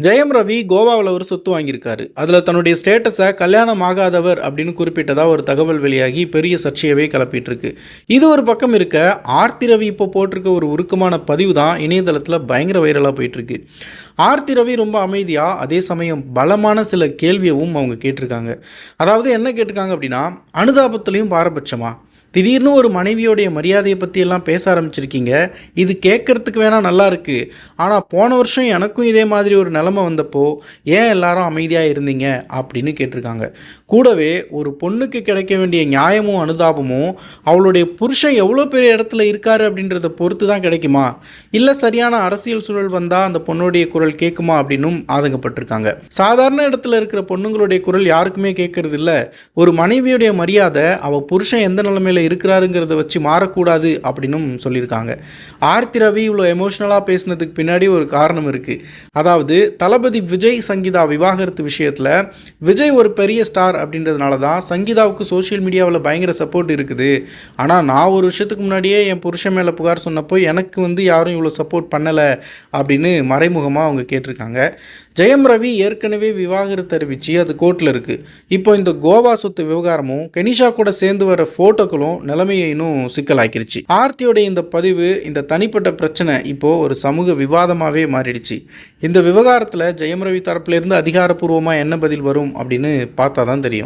ஜெயம் ரவி கோவாவில் ஒரு சொத்து வாங்கியிருக்காரு. அதில் தன்னுடைய ஸ்டேட்டஸை கல்யாணம் ஆகாதவர் அப்படின்னு குறிப்பிட்டதா ஒரு தகவல் வெளியாகி பெரிய சர்ச்சையவே கிளப்பிட்டு இருக்கு. இது ஒரு பக்கம் இருக்க, ஆர்த்தி ரவி இப்போ போட்டிருக்க ஒரு உருக்கமான பதிவு தான் இணையதளத்தில் பயங்கர வைரலாக போயிட்டு இருக்கு. ஆர்த்தி ரவி ரொம்ப அமைதியாக, அதே சமயம் பலமான சில கேள்வியவும் அவங்க கேட்டிருக்காங்க. அதாவது என்ன கேட்டிருக்காங்க அப்படின்னா, அனுதாபத்திலையும் பாரபட்சமா, திடீர்னு ஒரு மனைவியோடைய மரியாதையை பற்றி எல்லாம் பேச ஆரம்பிச்சிருக்கீங்க. இது கேட்கறதுக்கு வேணால் நல்லா இருக்குது, ஆனால் போன வருஷம் எனக்கும் இதே மாதிரி ஒரு நிலமை வந்தப்போ ஏன் எல்லாரும் அமைதியாக இருந்தீங்க அப்படின்னு கேட்டிருக்காங்க. கூடவே ஒரு பொண்ணுக்கு கிடைக்க வேண்டிய நியாயமும் அனுதாபமும் அவளுடைய புருஷன் எவ்வளோ பெரிய இடத்துல இருக்காரு அப்படின்றத பொறுத்து தான் கிடைக்குமா, இல்லை சரியான அரசியல் சூழல் வந்தால் அந்த பொண்ணுடைய குரல் கேட்குமா அப்படின்னும் ஆதங்கப்பட்டிருக்காங்க. சாதாரண இடத்துல இருக்கிற பொண்ணுங்களுடைய குரல் யாருக்குமே கேட்கறது இல்லை. ஒரு மனைவியுடைய மரியாதை அவள் புருஷன் எந்த நிலைமையில் இருக்கிறாருங்கிறத வச்சு மாறக்கூடாது அப்படின்னும் சொல்லியிருக்காங்க. ஆர்த்தி ரவி இவ்வளோ எமோஷ்னலாக பேசினதுக்கு பின்னாடி ஒரு காரணம் இருக்குது. அதாவது தளபதி விஜய் சங்கீதா விவாகரத்து விஷயத்தில் விஜய் ஒரு பெரிய ஸ்டார் அப்படின்றதுனால தான் சங்கீதாவுக்கு சோஷியல் மீடியாவில் பயங்கர சப்போர்ட் இருக்குது. ஆனால் நான் ஒரு வருஷத்துக்கு முன்னாடியே என் புருஷன் மேலே புகார் சொன்னப்போ எனக்கு யாரும் இவ்வளோ சப்போர்ட் பண்ணலை அப்படின்னு மறைமுகமாக அவங்க கேட்டிருக்காங்க. ஜெயம் ரவி ஏற்கனவே விவாகரத்து அறிவிச்சு அது கோர்ட்டில் இருக்குது. இப்போ இந்த கோவா சொத்து விவகாரமும் கெனிஷா கூட சேர்ந்து வர ஃபோட்டோக்களும் நிலைமையை இன்னும் சிக்கலாக்கிருச்சு. ஆர்த்தியோட இந்த பதிவு, இந்த தனிப்பட்ட பிரச்சனை இப்போது ஒரு சமூக விவாதமாகவே மாறிடுச்சு. இந்த விவகாரத்தில் ஜெயம் ரவி தரப்புலேருந்து அதிகாரப்பூர்வமாக என்ன பதில் வரும் அப்படின்னு பார்த்தா தான் தெரியும்.